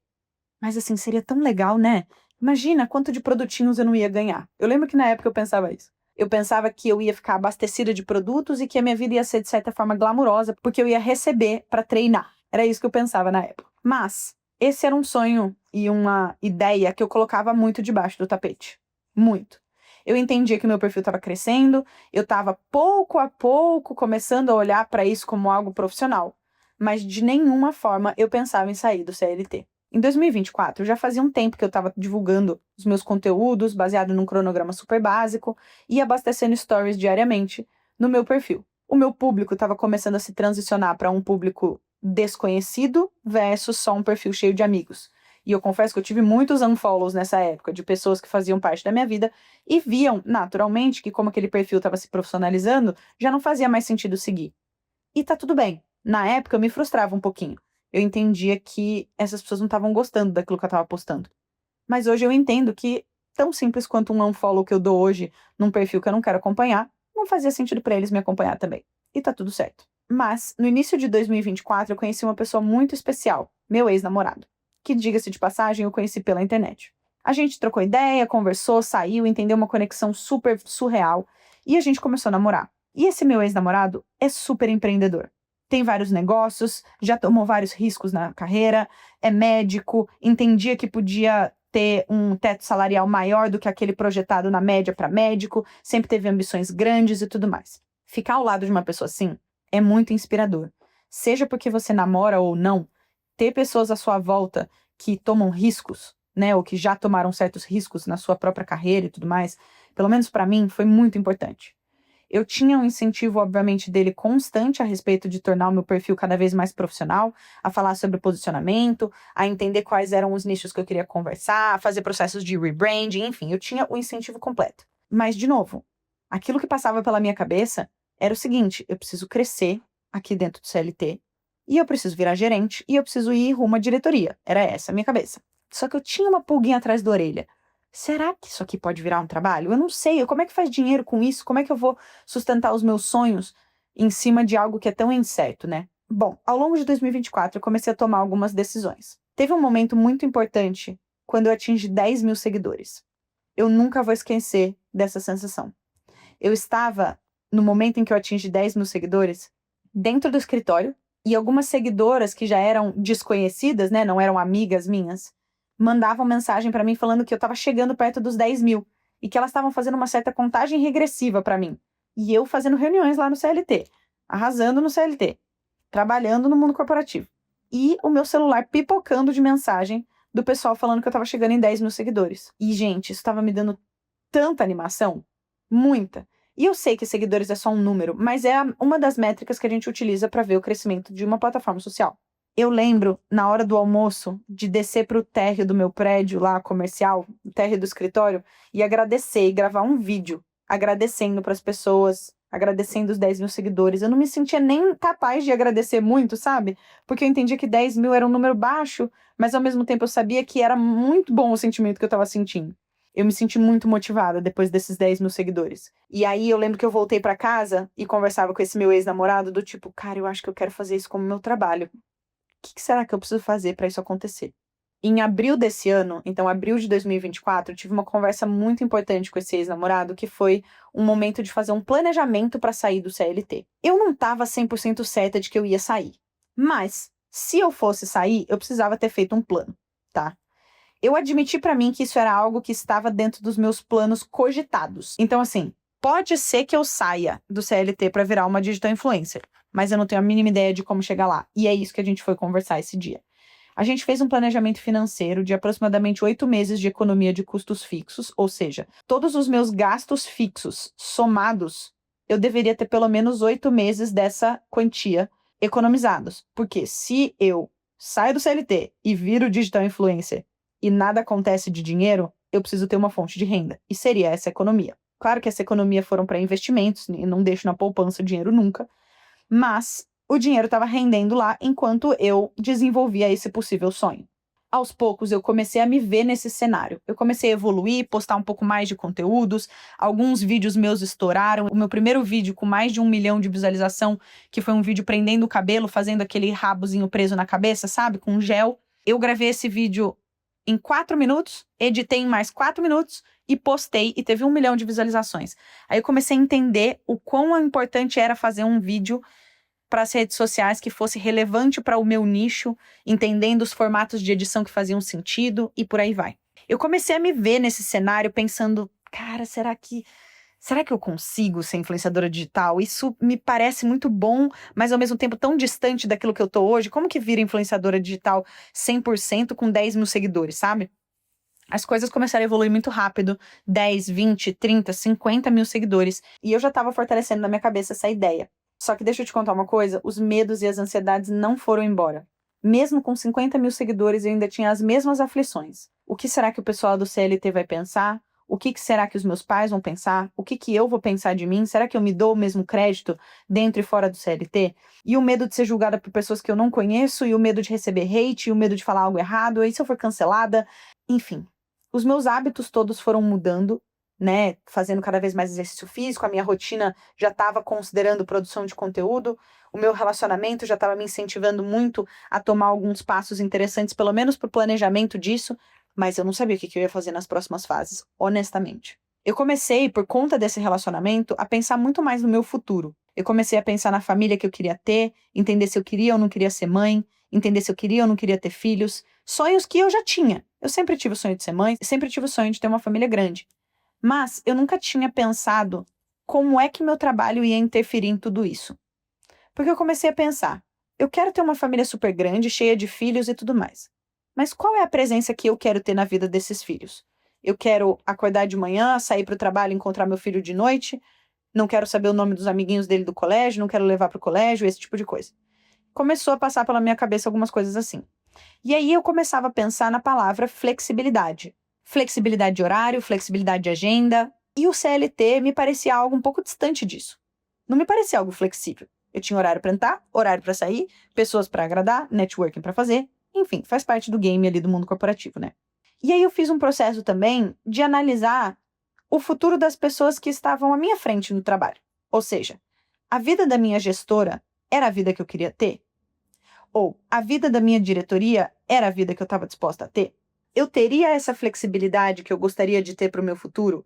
S1: Mas assim, seria tão legal, né? Imagina quanto de produtinhos eu não ia ganhar. Eu lembro que na época eu pensava isso. Eu pensava que eu ia ficar abastecida de produtos e que a minha vida ia ser de certa forma glamurosa, porque eu ia receber para treinar. Era isso que eu pensava na época. Mas esse era um sonho e uma ideia que eu colocava muito debaixo do tapete. Muito. Eu entendia que meu perfil estava crescendo, eu estava pouco a pouco começando a olhar para isso como algo profissional, mas de nenhuma forma eu pensava em sair do CLT. Em 2024, já fazia um tempo que eu estava divulgando os meus conteúdos baseado num cronograma super básico e abastecendo stories diariamente no meu perfil. O meu público estava começando a se transicionar para um público desconhecido versus só um perfil cheio de amigos. E eu confesso que eu tive muitos unfollows nessa época, de pessoas que faziam parte da minha vida e viam, naturalmente, que como aquele perfil estava se profissionalizando, já não fazia mais sentido seguir. E tá tudo bem. Na época eu me frustrava um pouquinho. Eu entendia que essas pessoas não estavam gostando daquilo que eu estava postando. Mas hoje eu entendo que, tão simples quanto um unfollow que eu dou hoje num perfil que eu não quero acompanhar, não fazia sentido para eles me acompanhar também. E tá tudo certo. Mas, no início de 2024, eu conheci uma pessoa muito especial, meu ex-namorado, que, diga-se de passagem, eu conheci pela internet. A gente trocou ideia, conversou, saiu, entendeu uma conexão super surreal e a gente começou a namorar. E esse meu ex-namorado é super empreendedor. Tem vários negócios, já tomou vários riscos na carreira, é médico, entendia que podia ter um teto salarial maior do que aquele projetado na média para médico, sempre teve ambições grandes e tudo mais. Ficar ao lado de uma pessoa assim é muito inspirador. Seja porque você namora ou não, ter pessoas à sua volta que tomam riscos, né, ou que já tomaram certos riscos na sua própria carreira e tudo mais, pelo menos para mim, foi muito importante. Eu tinha um incentivo, obviamente, dele constante a respeito de tornar o meu perfil cada vez mais profissional, a falar sobre posicionamento, a entender quais eram os nichos que eu queria conversar, a fazer processos de rebranding, enfim, eu tinha o incentivo completo. Mas, de novo, aquilo que passava pela minha cabeça era o seguinte: eu preciso crescer aqui dentro do CLT, e eu preciso virar gerente, e eu preciso ir rumo à diretoria. Era essa a minha cabeça. Só que eu tinha uma pulguinha atrás da orelha. Será que isso aqui pode virar um trabalho? Eu não sei. Como é que faz dinheiro com isso? Como é que eu vou sustentar os meus sonhos em cima de algo que é tão incerto, né? Bom, ao longo de 2024, eu comecei a tomar algumas decisões. Teve um momento muito importante quando eu atingi 10 mil seguidores. Eu nunca vou esquecer dessa sensação. Eu estava, no momento em que eu atingi 10 mil seguidores, dentro do escritório, e algumas seguidoras que já eram desconhecidas, né, não eram amigas minhas, mandavam mensagem pra mim falando que eu tava chegando perto dos 10 mil e que elas estavam fazendo uma certa contagem regressiva pra mim. E eu fazendo reuniões lá no CLT, arrasando no CLT, trabalhando no mundo corporativo. E o meu celular pipocando de mensagem do pessoal falando que eu tava chegando em 10 mil seguidores. E, gente, isso tava me dando tanta animação, muita. E eu sei que seguidores é só um número, mas é uma das métricas que a gente utiliza pra ver o crescimento de uma plataforma social. Eu lembro, na hora do almoço, de descer pro térreo do meu prédio lá, comercial, o térreo do escritório, e agradecer, e gravar um vídeo, agradecendo pras pessoas, agradecendo os 10 mil seguidores. Eu não me sentia nem capaz de agradecer muito, sabe? Porque eu entendia que 10 mil era um número baixo, mas ao mesmo tempo eu sabia que era muito bom o sentimento que eu tava sentindo. Eu me senti muito motivada depois desses 10 mil seguidores. E aí eu lembro que eu voltei pra casa e conversava com esse meu ex-namorado do tipo, cara, eu acho que eu quero fazer isso como meu trabalho. O que será que eu preciso fazer para isso acontecer? Em abril desse ano, então abril de 2024, eu tive uma conversa muito importante com esse ex-namorado, que foi um momento de fazer um planejamento para sair do CLT. Eu não estava 100% certa de que eu ia sair, mas se eu fosse sair, eu precisava ter feito um plano, tá? Eu admiti para mim que isso era algo que estava dentro dos meus planos cogitados. Então, assim, pode ser que eu saia do CLT para virar uma digital influencer, mas eu não tenho a mínima ideia de como chegar lá. E é isso que a gente foi conversar esse dia. A gente fez um planejamento financeiro de aproximadamente 8 meses de economia de custos fixos, ou seja, todos os meus gastos fixos somados, eu deveria ter pelo menos 8 meses dessa quantia economizados. Porque se eu saio do CLT e viro digital influencer e nada acontece de dinheiro, eu preciso ter uma fonte de renda. E seria essa economia. Claro que essa economia foram para investimentos, e não deixo na poupança dinheiro nunca, mas o dinheiro estava rendendo lá enquanto eu desenvolvia esse possível sonho. Aos poucos eu comecei a me ver nesse cenário. Eu comecei a evoluir, postar um pouco mais de conteúdos, alguns vídeos meus estouraram. O meu primeiro vídeo com mais de 1 milhão de visualização, que foi um vídeo prendendo o cabelo, fazendo aquele rabozinho preso na cabeça, sabe? Com gel. Eu gravei esse vídeo em 4 minutos, editei em mais 4 minutos e postei e teve 1 milhão de visualizações. Aí eu comecei a entender o quão importante era fazer um vídeo para as redes sociais que fosse relevante para o meu nicho, entendendo os formatos de edição que faziam sentido e por aí vai. Eu comecei a me ver nesse cenário pensando, cara, será que eu consigo ser influenciadora digital? Isso me parece muito bom, mas ao mesmo tempo tão distante daquilo que eu tô hoje. Como que vira influenciadora digital 100% com 10 mil seguidores, sabe? As coisas começaram a evoluir muito rápido, 10, 20, 30, 50 mil seguidores, e eu já estava fortalecendo na minha cabeça essa ideia. Só que deixa eu te contar uma coisa, os medos e as ansiedades não foram embora. Mesmo com 50 mil seguidores, eu ainda tinha as mesmas aflições. O que será que o pessoal do CLT vai pensar? O que será que os meus pais vão pensar? O que eu vou pensar de mim? Será que eu me dou o mesmo crédito dentro e fora do CLT? E o medo de ser julgada por pessoas que eu não conheço, e o medo de receber hate, e o medo de falar algo errado, e se eu for cancelada? Enfim, os meus hábitos todos foram mudando, né? Fazendo cada vez mais exercício físico, a minha rotina já estava considerando produção de conteúdo, o meu relacionamento já estava me incentivando muito a tomar alguns passos interessantes, pelo menos para o planejamento disso, mas eu não sabia o que eu ia fazer nas próximas fases, honestamente. Eu comecei, por conta desse relacionamento, a pensar muito mais no meu futuro. Eu comecei a pensar na família que eu queria ter, entender se eu queria ou não queria ser mãe, entender se eu queria ou não queria ter filhos, sonhos que eu já tinha. Eu sempre tive o sonho de ser mãe, sempre tive o sonho de ter uma família grande. Mas eu nunca tinha pensado como é que meu trabalho ia interferir em tudo isso. Porque eu comecei a pensar, eu quero ter uma família super grande, cheia de filhos e tudo mais. Mas qual é a presença que eu quero ter na vida desses filhos? Eu quero acordar de manhã, sair para o trabalho, encontrar meu filho de noite, não quero saber o nome dos amiguinhos dele do colégio, não quero levar para o colégio, esse tipo de coisa. Começou a passar pela minha cabeça algumas coisas assim. E aí eu começava a pensar na palavra flexibilidade. Flexibilidade de horário, flexibilidade de agenda. E o CLT me parecia algo um pouco distante disso. Não me parecia algo flexível. Eu tinha horário para entrar, horário para sair, pessoas para agradar, networking para fazer. Enfim, faz parte do game ali do mundo corporativo, né? E aí eu fiz um processo também de analisar o futuro das pessoas que estavam à minha frente no trabalho. Ou seja, a vida da minha gestora era a vida que eu queria ter? Ou a vida da minha diretoria era a vida que eu estava disposta a ter? Eu teria essa flexibilidade que eu gostaria de ter para o meu futuro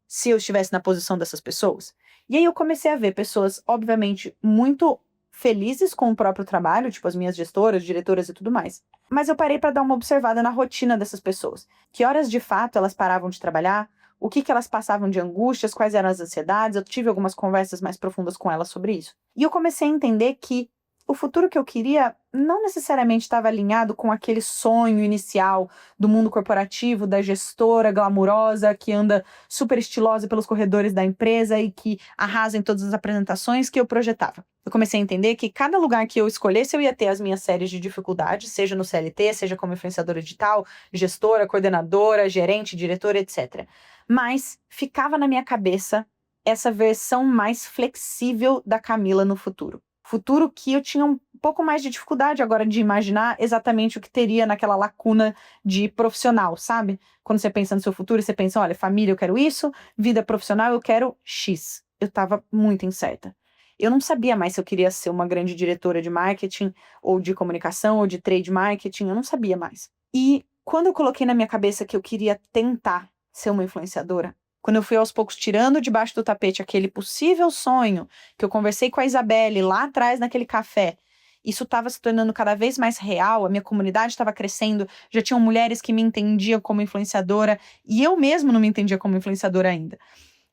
S1: se eu estivesse na posição dessas pessoas? E aí eu comecei a ver pessoas, obviamente, muito felizes com o próprio trabalho, tipo as minhas gestoras, diretoras e tudo mais. Mas eu parei para dar uma observada na rotina dessas pessoas. Que horas de fato elas paravam de trabalhar? O que elas passavam de angústias? Quais eram as ansiedades? Eu tive algumas conversas mais profundas com elas sobre isso. E eu comecei a entender que o futuro que eu queria não necessariamente estava alinhado com aquele sonho inicial do mundo corporativo, da gestora glamurosa que anda super estilosa pelos corredores da empresa e que arrasa em todas as apresentações que eu projetava. Eu comecei a entender que cada lugar que eu escolhesse eu ia ter as minhas séries de dificuldades, seja no CLT, seja como influenciadora digital, gestora, coordenadora, gerente, diretora, etc. Mas ficava na minha cabeça essa versão mais flexível da Camila no futuro. Futuro que eu tinha um pouco mais de dificuldade agora de imaginar exatamente o que teria naquela lacuna de profissional, sabe? Quando você pensa no seu futuro, você pensa, olha, família, eu quero isso, vida profissional, eu quero X. Eu tava muito incerta. Eu não sabia mais se eu queria ser uma grande diretora de marketing, ou de comunicação, ou de trade marketing, eu não sabia mais. E quando eu coloquei na minha cabeça que eu queria tentar ser uma influenciadora, quando eu fui aos poucos tirando debaixo do tapete aquele possível sonho que eu conversei com a Isabelle lá atrás naquele café, isso estava se tornando cada vez mais real, a minha comunidade estava crescendo, já tinham mulheres que me entendiam como influenciadora e eu mesmo não me entendia como influenciadora ainda.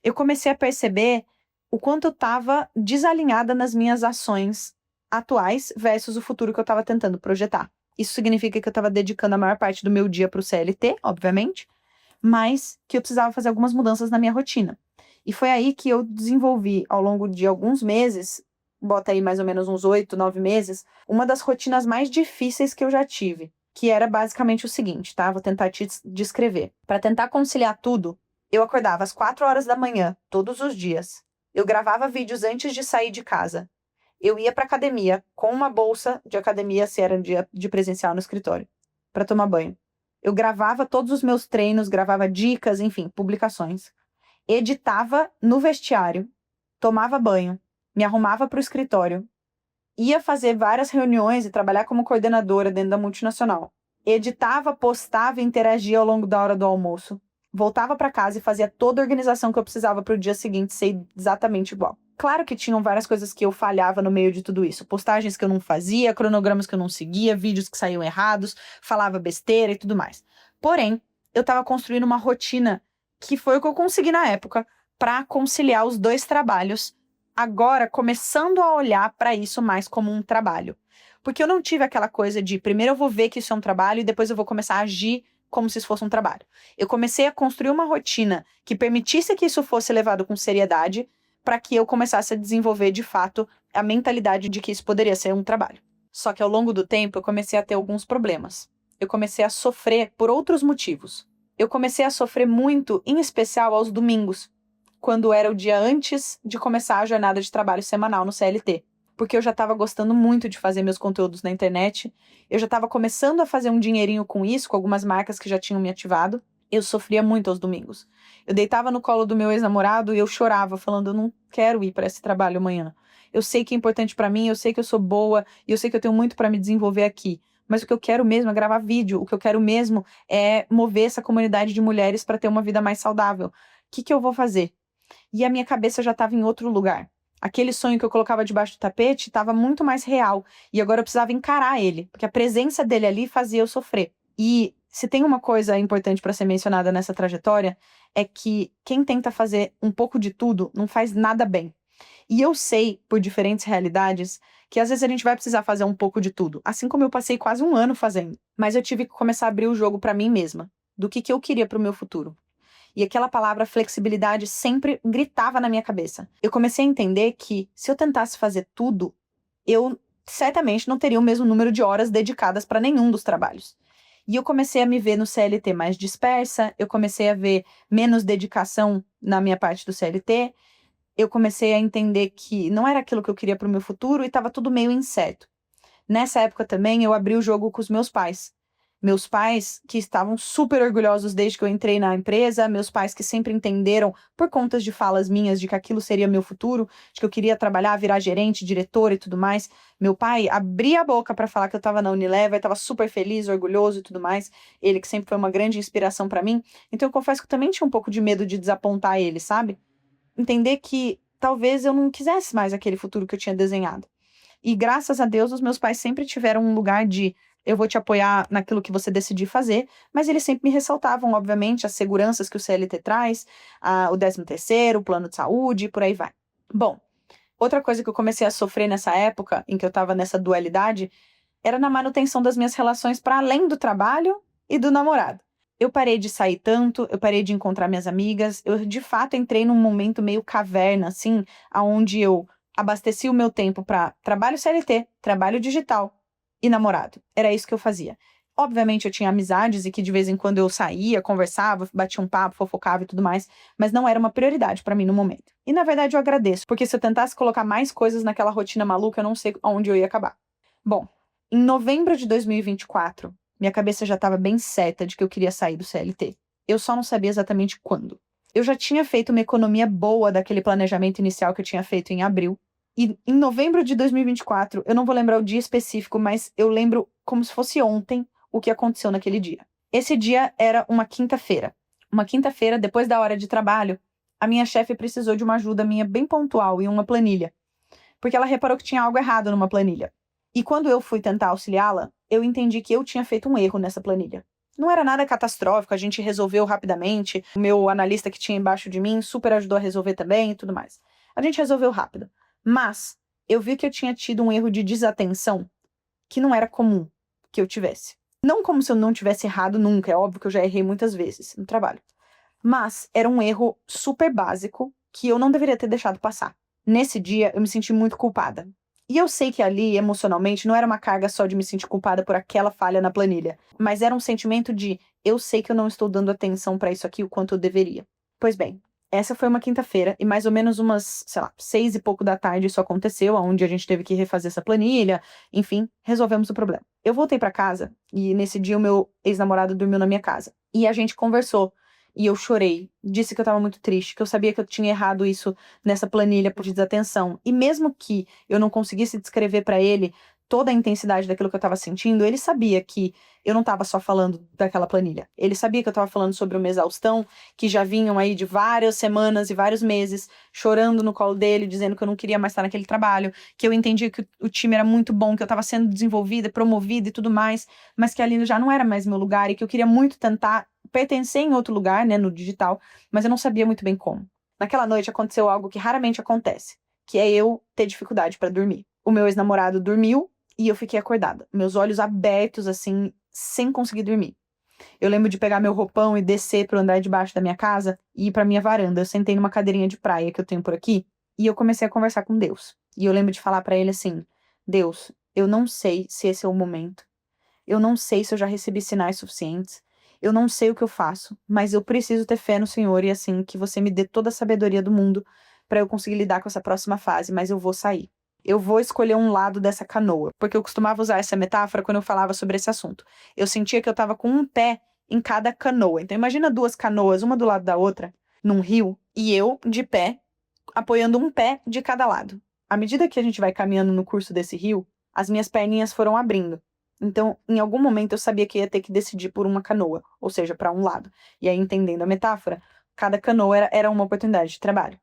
S1: Eu comecei a perceber o quanto eu estava desalinhada nas minhas ações atuais versus o futuro que eu estava tentando projetar. Isso significa que eu estava dedicando a maior parte do meu dia para o CLT, obviamente, mas que eu precisava fazer algumas mudanças na minha rotina. E foi aí que eu desenvolvi, ao longo de alguns meses, bota aí mais ou menos uns 8, 9 meses, uma das rotinas mais difíceis que eu já tive, que era basicamente o seguinte, tá? Vou tentar te descrever. Para tentar conciliar tudo, eu acordava às 4 horas da manhã, todos os dias. Eu gravava vídeos antes de sair de casa. Eu ia para academia com uma bolsa de academia, se era um dia de presencial no escritório, para tomar banho. Eu gravava todos os meus treinos, gravava dicas, enfim, publicações. Editava no vestiário, tomava banho, me arrumava para o escritório, ia fazer várias reuniões e trabalhar como coordenadora dentro da multinacional. Editava, postava e interagia ao longo da hora do almoço. Voltava para casa e fazia toda a organização que eu precisava para o dia seguinte ser exatamente igual. Claro que tinham várias coisas que eu falhava no meio de tudo isso. Postagens que eu não fazia, cronogramas que eu não seguia, vídeos que saíam errados, falava besteira e tudo mais. Porém, eu estava construindo uma rotina que foi o que eu consegui na época para conciliar os dois trabalhos, agora começando a olhar para isso mais como um trabalho. Porque eu não tive aquela coisa de primeiro eu vou ver que isso é um trabalho e depois eu vou começar a agir como se isso fosse um trabalho. Eu comecei a construir uma rotina que permitisse que isso fosse levado com seriedade para que eu começasse a desenvolver, de fato, a mentalidade de que isso poderia ser um trabalho. Só que ao longo do tempo eu comecei a ter alguns problemas. Eu comecei a sofrer por outros motivos. Eu comecei a sofrer muito, em especial aos domingos, quando era o dia antes de começar a jornada de trabalho semanal no CLT. Porque eu já estava gostando muito de fazer meus conteúdos na internet, eu já estava começando a fazer um dinheirinho com isso, com algumas marcas que já tinham me ativado. Eu sofria muito aos domingos. Eu deitava no colo do meu ex-namorado e eu chorava, falando, eu não quero ir para esse trabalho amanhã. Eu sei que é importante para mim, eu sei que eu sou boa, e eu sei que eu tenho muito para me desenvolver aqui. Mas o que eu quero mesmo é gravar vídeo, o que eu quero mesmo é mover essa comunidade de mulheres para ter uma vida mais saudável. O que eu vou fazer? E a minha cabeça já estava em outro lugar. Aquele sonho que eu colocava debaixo do tapete estava muito mais real. E agora eu precisava encarar ele, porque a presença dele ali fazia eu sofrer. E Se tem uma coisa importante para ser mencionada nessa trajetória, é que quem tenta fazer um pouco de tudo não faz nada bem. E eu sei, por diferentes realidades, que às vezes a gente vai precisar fazer um pouco de tudo. Assim como eu passei quase um ano fazendo. Mas eu tive que começar a abrir o jogo para mim mesma. Do que eu queria para o meu futuro. E aquela palavra flexibilidade sempre gritava na minha cabeça. Eu comecei a entender que, se eu tentasse fazer tudo, eu certamente não teria o mesmo número de horas dedicadas para nenhum dos trabalhos. E eu comecei a me ver no CLT mais dispersa, eu comecei a ver menos dedicação na minha parte do CLT, eu comecei a entender que não era aquilo que eu queria para o meu futuro e estava tudo meio incerto. Nessa época também eu abri o jogo com os meus pais. Meus pais que estavam super orgulhosos desde que eu entrei na empresa, meus pais que sempre entenderam, por conta de falas minhas, de que aquilo seria meu futuro, de que eu queria trabalhar, virar gerente, diretor e tudo mais. Meu pai abria a boca para falar que eu estava na Unilever, estava super feliz, orgulhoso e tudo mais. Ele que sempre foi uma grande inspiração para mim. Então eu confesso que eu também tinha um pouco de medo de desapontar ele, sabe? Entender que talvez eu não quisesse mais aquele futuro que eu tinha desenhado. E graças a Deus, os meus pais sempre tiveram um lugar de eu vou te apoiar naquilo que você decidir fazer, mas eles sempre me ressaltavam, obviamente, as seguranças que o CLT traz, o 13º, o plano de saúde, e por aí vai. Bom, outra coisa que eu comecei a sofrer nessa época, em que eu estava nessa dualidade, era na manutenção das minhas relações para além do trabalho e do namorado. Eu parei de sair tanto, eu parei de encontrar minhas amigas, eu de fato entrei num momento meio caverna, assim, aonde eu abasteci o meu tempo para trabalho CLT, trabalho digital e namorado. Era isso que eu fazia. Obviamente eu tinha amizades e que de vez em quando eu saía, conversava, batia um papo, fofocava e tudo mais, mas não era uma prioridade para mim no momento. E na verdade eu agradeço, porque se eu tentasse colocar mais coisas naquela rotina maluca, eu não sei onde eu ia acabar. Bom, em novembro de 2024, minha cabeça já estava bem certa de que eu queria sair do CLT. Eu só não sabia exatamente quando. Eu já tinha feito uma economia boa daquele planejamento inicial que eu tinha feito em abril. E em novembro de 2024, eu não vou lembrar o dia específico, mas eu lembro como se fosse ontem o que aconteceu naquele dia. Esse dia era uma quinta-feira. Uma quinta-feira, depois da hora de trabalho, a minha chefe precisou de uma ajuda minha bem pontual em uma planilha. Porque ela reparou que tinha algo errado numa planilha. E quando eu fui tentar auxiliá-la, eu entendi que eu tinha feito um erro nessa planilha. Não era nada catastrófico, a gente resolveu rapidamente. O meu analista que tinha embaixo de mim super ajudou a resolver também e tudo mais. A gente resolveu rápido. Mas eu vi que eu tinha tido um erro de desatenção que não era comum que eu tivesse. Não como se eu não tivesse errado nunca, é óbvio que eu já errei muitas vezes no trabalho. Mas era um erro super básico que eu não deveria ter deixado passar. Nesse dia, eu me senti muito culpada. E eu sei que ali, emocionalmente, não era uma carga só de me sentir culpada por aquela falha na planilha, mas era um sentimento de eu sei que eu não estou dando atenção para isso aqui o quanto eu deveria. Pois bem, essa foi uma quinta-feira e mais ou menos umas, sei lá, 6 e pouco da tarde isso aconteceu, onde a gente teve que refazer essa planilha, enfim, resolvemos o problema. Eu voltei para casa e nesse dia o meu ex-namorado dormiu na minha casa e a gente conversou. E eu chorei, disse que eu tava muito triste, que eu sabia que eu tinha errado isso nessa planilha por desatenção. E mesmo que eu não conseguisse descrever pra ele toda a intensidade daquilo que eu tava sentindo, ele sabia que eu não tava só falando daquela planilha. Ele sabia que eu tava falando sobre uma exaustão que já vinham aí de várias semanas e vários meses, chorando no colo dele, dizendo que eu não queria mais estar naquele trabalho, que eu entendia que o time era muito bom, que eu tava sendo desenvolvida, promovida e tudo mais, mas que ali já não era mais meu lugar e que eu queria muito tentar pertencer em outro lugar, né, no digital, mas eu não sabia muito bem como. Naquela noite aconteceu algo que raramente acontece, que é eu ter dificuldade para dormir. O meu ex-namorado dormiu e eu fiquei acordada, meus olhos abertos assim, sem conseguir dormir. Eu lembro de pegar meu roupão e descer pro andar de baixo da minha casa e ir pra minha varanda. Eu sentei numa cadeirinha de praia que eu tenho por aqui e eu comecei a conversar com Deus. E eu lembro de falar pra ele assim: Deus, eu não sei se esse é o momento. Eu não sei se eu já recebi sinais suficientes. Eu não sei o que eu faço, mas eu preciso ter fé no Senhor e assim que você me dê toda a sabedoria do mundo para eu conseguir lidar com essa próxima fase, mas eu vou sair. Eu vou escolher um lado dessa canoa, porque eu costumava usar essa metáfora quando eu falava sobre esse assunto. Eu sentia que eu estava com um pé em cada canoa. Então imagina duas canoas, uma do lado da outra, num rio, e eu de pé, apoiando um pé de cada lado. À medida que a gente vai caminhando no curso desse rio, as minhas perninhas foram abrindo. Então, em algum momento eu sabia que ia ter que decidir por uma canoa, ou seja, para um lado. E aí, entendendo a metáfora, cada canoa era uma oportunidade de trabalho.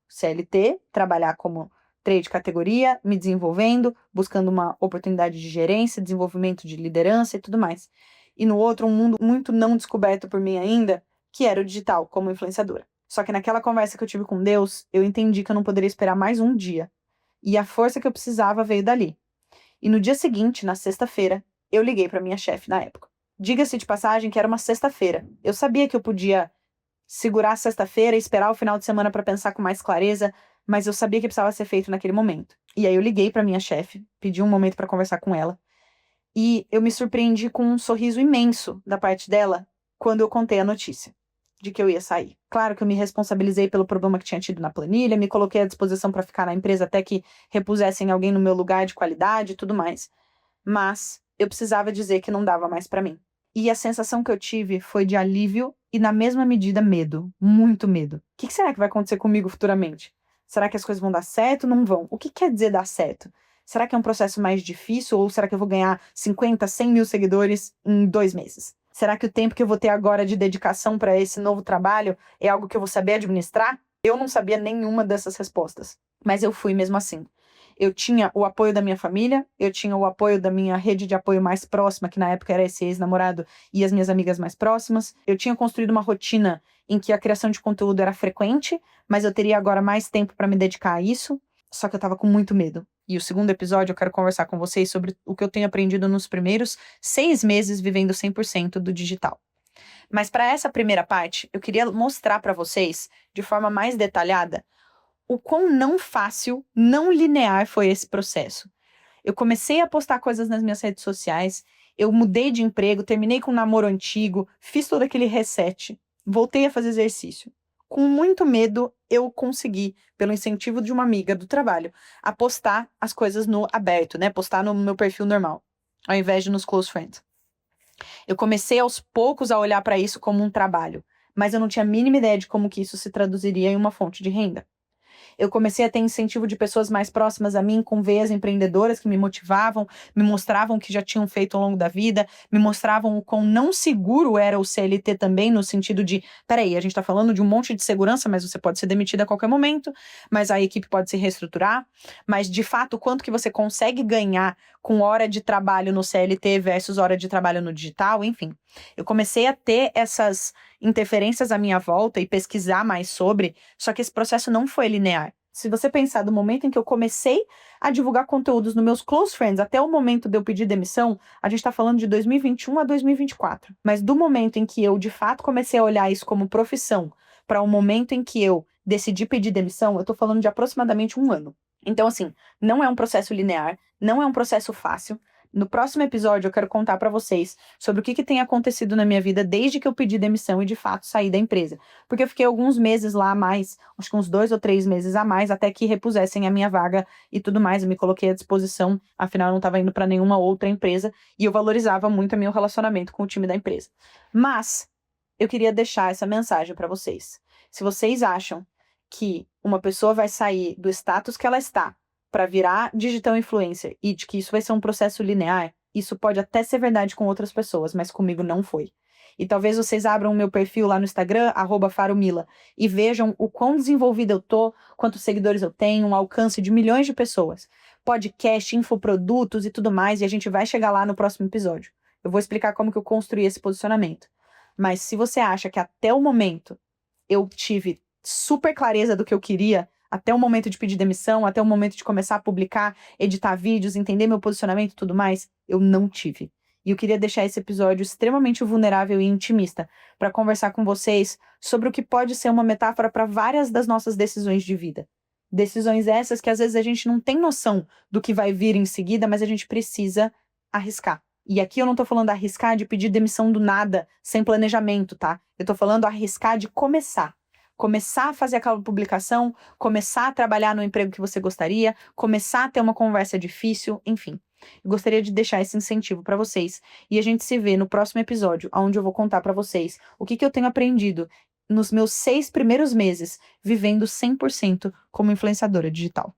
S1: CLT, trabalhar como trade de categoria, me desenvolvendo, buscando uma oportunidade de gerência, desenvolvimento de liderança e tudo mais. e no outro um mundo muito não descoberto por mim ainda, que era o digital, como influenciadora. Só que naquela conversa que eu tive com Deus, eu entendi que eu não poderia esperar mais um dia. E a força que eu precisava veio dali. E no dia seguinte, na sexta-feira, eu liguei para minha chefe na época. Diga-se de passagem que era uma sexta-feira. Eu sabia que eu podia segurar a sexta-feira e esperar o final de semana para pensar com mais clareza, mas eu sabia que precisava ser feito naquele momento. E aí eu liguei para minha chefe, pedi um momento para conversar com ela, e eu me surpreendi com um sorriso imenso da parte dela quando eu contei a notícia de que eu ia sair. Claro que eu me responsabilizei pelo problema que tinha tido na planilha, me coloquei à disposição para ficar na empresa até que repusessem alguém no meu lugar de qualidade e tudo mais. Mas eu precisava dizer que não dava mais para mim. E a sensação que eu tive foi de alívio e, na mesma medida, medo. Muito medo. O que será que vai acontecer comigo futuramente? Será que as coisas vão dar certo ou não vão? O que quer dizer dar certo? Será que é um processo mais difícil ou será que eu vou ganhar 50, 100 mil seguidores em 2 meses? Será que o tempo que eu vou ter agora de dedicação para esse novo trabalho é algo que eu vou saber administrar? Eu não sabia nenhuma dessas respostas, mas eu fui mesmo assim. Eu tinha o apoio da minha família, eu tinha o apoio da minha rede de apoio mais próxima, que na época era esse ex-namorado e as minhas amigas mais próximas. Eu tinha construído uma rotina em que a criação de conteúdo era frequente, mas eu teria agora mais tempo para me dedicar a isso, só que eu tava com muito medo. E o segundo episódio eu quero conversar com vocês sobre o que eu tenho aprendido nos primeiros 6 meses vivendo 100% do digital. Mas para essa primeira parte, eu queria mostrar para vocês, de forma mais detalhada, o quão não fácil, não linear foi esse processo. Eu comecei a postar coisas nas minhas redes sociais, eu mudei de emprego, terminei com um namoro antigo, fiz todo aquele reset, voltei a fazer exercício. Com muito medo, eu consegui, pelo incentivo de uma amiga do trabalho, a postar as coisas no aberto, né? Postar no meu perfil normal, ao invés de nos close friends. Eu comecei aos poucos a olhar para isso como um trabalho, mas eu não tinha a mínima ideia de como que isso se traduziria em uma fonte de renda. Eu comecei a ter incentivo de pessoas mais próximas a mim, com veias empreendedoras que me motivavam, me mostravam o que já tinham feito ao longo da vida, me mostravam o quão não seguro era o CLT também, no sentido de, peraí, a gente tá falando de um monte de segurança, mas você pode ser demitido a qualquer momento, mas a equipe pode se reestruturar, mas de fato, quanto que você consegue ganhar com hora de trabalho no CLT versus hora de trabalho no digital, enfim. Eu comecei a ter essas interferências à minha volta e pesquisar mais sobre, só que esse processo não foi linear. Se você pensar do momento em que eu comecei a divulgar conteúdos nos meus close friends até o momento de eu pedir demissão, a gente está falando de 2021 a 2024. Mas do momento em que eu, de fato, comecei a olhar isso como profissão para o momento em que eu decidi pedir demissão, eu estou falando de aproximadamente 1 ano. Então, assim, não é um processo linear, não é um processo fácil. No próximo episódio, eu quero contar para vocês sobre o que tem acontecido na minha vida desde que eu pedi demissão e, de fato, saí da empresa. Porque eu fiquei alguns meses lá a mais, acho que uns 2 ou 3 meses a mais, até que repusessem a minha vaga e tudo mais. Eu me coloquei à disposição, afinal, eu não estava indo para nenhuma outra empresa e eu valorizava muito o meu relacionamento com o time da empresa. Mas eu queria deixar essa mensagem para vocês. Se vocês acham que uma pessoa vai sair do status que ela está para virar digital influencer e de que isso vai ser um processo linear, isso pode até ser verdade com outras pessoas, mas comigo não foi. E talvez vocês abram o meu perfil lá no Instagram, @faromila, e vejam o quão desenvolvida eu tô, quantos seguidores eu tenho, um alcance de milhões de pessoas. Podcast, infoprodutos e tudo mais, e a gente vai chegar lá no próximo episódio. Eu vou explicar como que eu construí esse posicionamento. Mas se você acha que até o momento eu tive super clareza do que eu queria, até o momento de pedir demissão, até o momento de começar a publicar, editar vídeos, entender meu posicionamento e tudo mais, eu não tive. E eu queria deixar esse episódio extremamente vulnerável e intimista para conversar com vocês sobre o que pode ser uma metáfora para várias das nossas decisões de vida. Decisões essas que às vezes a gente não tem noção do que vai vir em seguida, mas a gente precisa arriscar. E aqui eu não tô falando arriscar de pedir demissão do nada, sem planejamento, tá? Eu tô falando arriscar de começar. Começar a fazer aquela publicação, começar a trabalhar no emprego que você gostaria, começar a ter uma conversa difícil, enfim. Eu gostaria de deixar esse incentivo para vocês. E a gente se vê no próximo episódio, onde eu vou contar para vocês o que eu tenho aprendido nos meus 6 primeiros meses vivendo 100% como influenciadora digital.